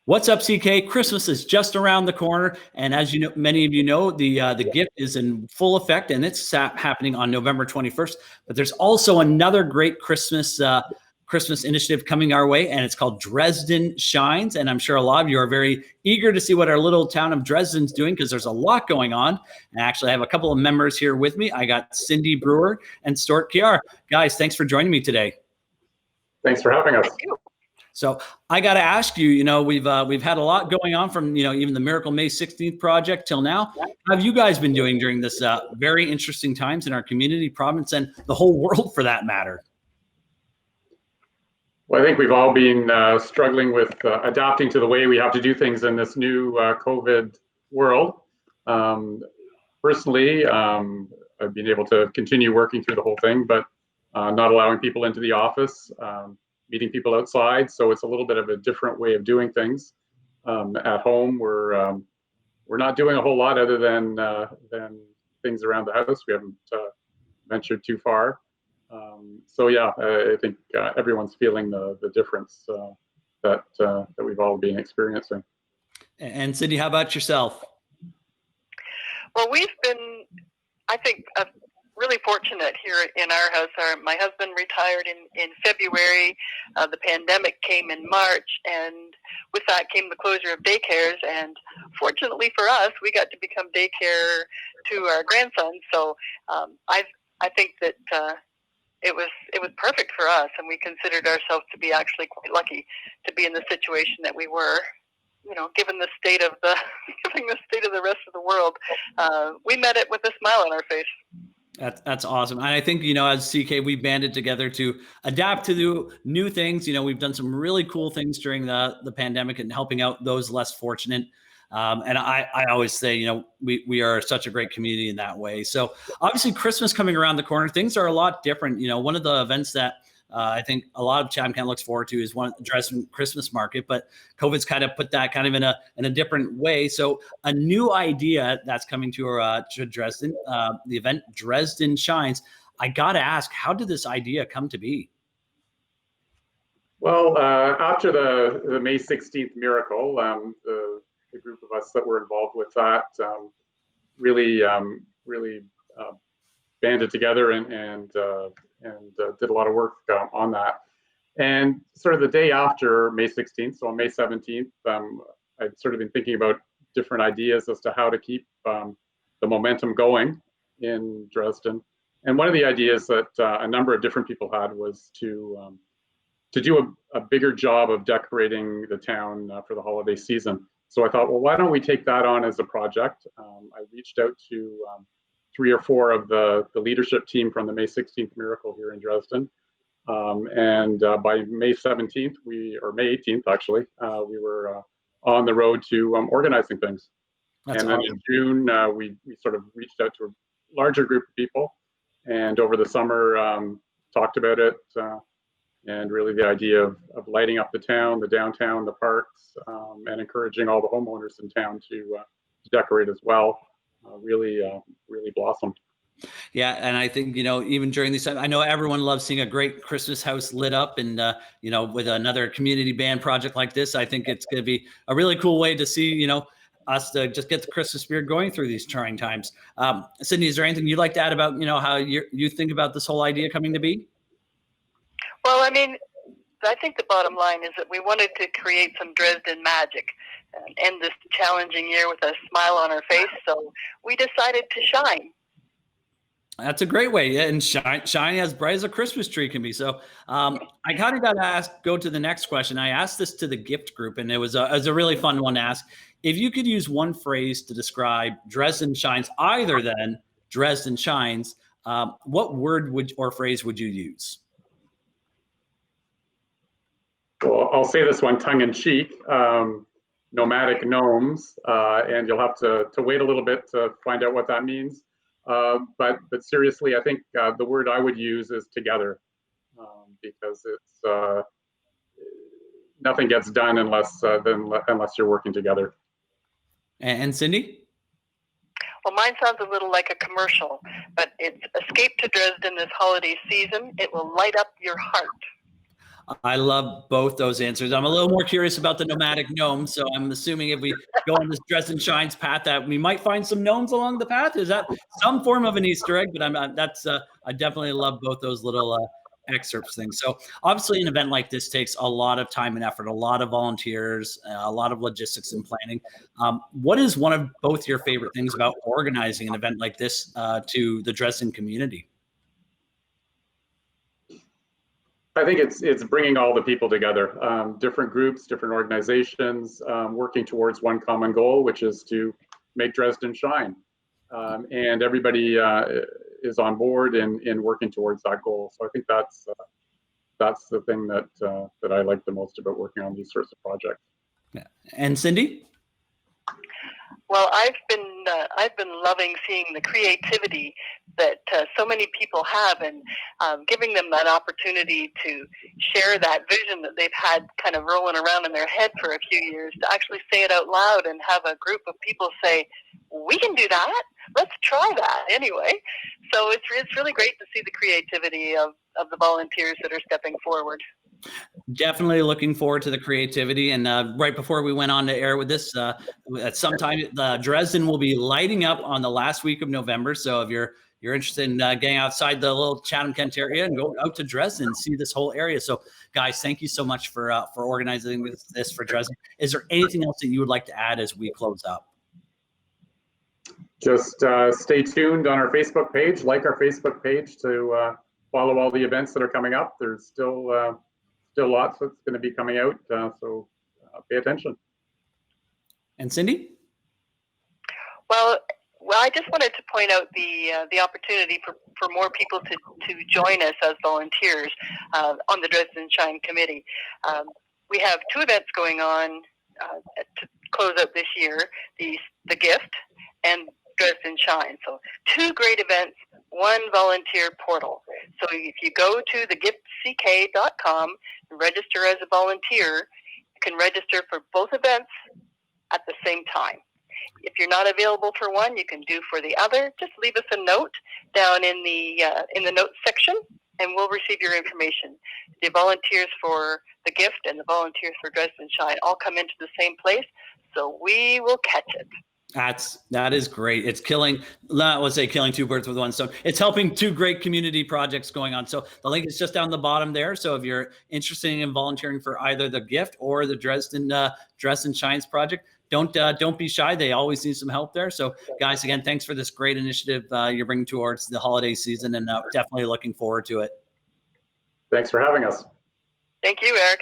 What's up, CK? Christmas is just around the corner, and as you know, many of you know, the gift is in full effect, and it's happening on November 21st. But there's also another great Christmas initiative coming our way, and it's called Dresden Shines. And I'm sure a lot of you are very eager to see what our little town of Dresden's doing because there's a lot going on. And actually, I have a couple of members here with me. I got Cindy Brewer and Stuart Kiar. Guys, thanks for joining me today. Thanks for having us. So I got to ask you, we've had a lot going on from, even the Miracle May 16th project till now. How have you guys been doing during this very interesting times in our community, province, and the whole world for that matter? Well, I think we've all been struggling with adapting to the way we have to do things in this new COVID world. Personally, I've been able to continue working through the whole thing, but not allowing people into the office. Meeting people outside, so it's a little bit of a different way of doing things. At home, we're not doing a whole lot other than things around the house. We haven't ventured too far. So yeah, I think everyone's feeling the difference that we've all been experiencing. And Cindy, how about yourself? Well, we've been, I think, really fortunate here in our house. My husband retired in February. The pandemic came in March, and with that came the closure of daycares. And fortunately for us, we got to become daycare to our grandson. So I think that it was perfect for us, and we considered ourselves to be actually quite lucky to be in the situation that we were. Given the state of the rest of the world, we met it with a smile on our face. That's awesome. And I think, as CK, we banded together to adapt to the new things. We've done some really cool things during the pandemic and helping out those less fortunate. And I always say, we are such a great community in that way. So obviously Christmas coming around the corner, things are a lot different. One of the events that I think a lot of Chatham-Kent looks forward to is one Dresden Christmas Market, but COVID's kind of put that kind of in a different way. So a new idea that's coming to Dresden, the event Dresden Shines. I got to ask, how did this idea come to be? Well, after the May 16th miracle, the group of us that were involved with that really banded together and did a lot of work on that. And sort of the day after May 16th, so on May 17th, I'd sort of been thinking about different ideas as to how to keep the momentum going in Dresden. And one of the ideas that a number of different people had was to do a bigger job of decorating the town for the holiday season. So I thought, well, why don't we take that on as a project? I reached out to 3 or 4 of the leadership team from the May 16th Miracle here in Dresden. And by May 17th, or May 18th, actually, we were on the road to organizing things. That's and awesome. Then in June, we sort of reached out to a larger group of people. And over the summer, talked about it. And really the idea of lighting up the town, the downtown, the parks, and encouraging all the homeowners in town to decorate as well. Really blossomed. Yeah, and I think even during these times, I know everyone loves seeing a great Christmas house lit up, and with another community band project like this, I think it's going to be a really cool way to see us to just get the Christmas spirit going through these trying times. Sydney, is there anything you'd like to add about how you think about this whole idea coming to be? Well, I mean, I think the bottom line is that we wanted to create some Dresden magic and end this challenging year with a smile on our face. So we decided to shine. That's a great way. Yeah, and shine as bright as a Christmas tree can be. So I kind of got to go to the next question. I asked this to the gift group, and it was a really fun one to ask. If you could use one phrase to describe Dresden Shines, other than Dresden Shines, what word or phrase would you use? Well, I'll say this one tongue in cheek, nomadic gnomes, and you'll have to wait a little bit to find out what that means. But seriously, I think the word I would use is together, because it's nothing gets done unless you're working together. And Cindy? Well, mine sounds a little like a commercial, but it's Escape to Dresden this holiday season. It will light up your heart. I love both those answers. I'm a little more curious about the nomadic gnomes. So I'm assuming if we go on this Dresden Shines path that we might find some gnomes along the path. Is that some form of an Easter egg? But I definitely love both those little excerpts things. So obviously an event like this takes a lot of time and effort, a lot of volunteers, a lot of logistics and planning. What is one of both your favorite things about organizing an event like this to the Dresden community? I think it's bringing all the people together, different groups, different organizations, working towards one common goal, which is to make Dresden shine. And everybody is on board in working towards that goal. So I think that's the thing that I like the most about working on these sorts of projects. Yeah. And Cindy? Well, I've been loving seeing the creativity that so many people have, and giving them that opportunity to share that vision that they've had kind of rolling around in their head for a few years, to actually say it out loud and have a group of people say, "We can do that. Let's try that anyway." So it's really great to see the creativity of the volunteers that are stepping forward. Definitely looking forward to the creativity. And right before we went on to air with this, at some time, Dresden will be lighting up on the last week of November. So if you're interested in getting outside the little Chatham-Kent area and go out to Dresden and see this whole area. So guys, thank you so much for organizing this for Dresden. Is there anything else that you would like to add as we close up? Just stay tuned on our Facebook page, like our Facebook page to follow all the events that are coming up. There's still lots that's going to be coming out, so pay attention. And Cindy? Well, I just wanted to point out the opportunity for more people to join us as volunteers on the Dresden Shine Committee. We have 2 events going on to close out this year: the Gift and Dresden Shine. So 2 great events, 1 volunteer portal. So if you go to thegiftck.com and register as a volunteer, you can register for both events at the same time. If you're not available for one, you can do for the other. Just leave us a note down in the notes section, and we'll receive your information. The volunteers for the Gift and the volunteers for Dresden Shine all come into the same place, so we will catch it. That is great. It's killing 2 birds with 1 stone. It's helping 2 great community projects going on. So the link is just down the bottom there. So if you're interested in volunteering for either the Gift or the Dresden Shines project, don't be shy. They always need some help there. So guys, again, thanks for this great initiative you're bringing towards the holiday season, and definitely looking forward to it. Thanks for having us. Thank you, Eric.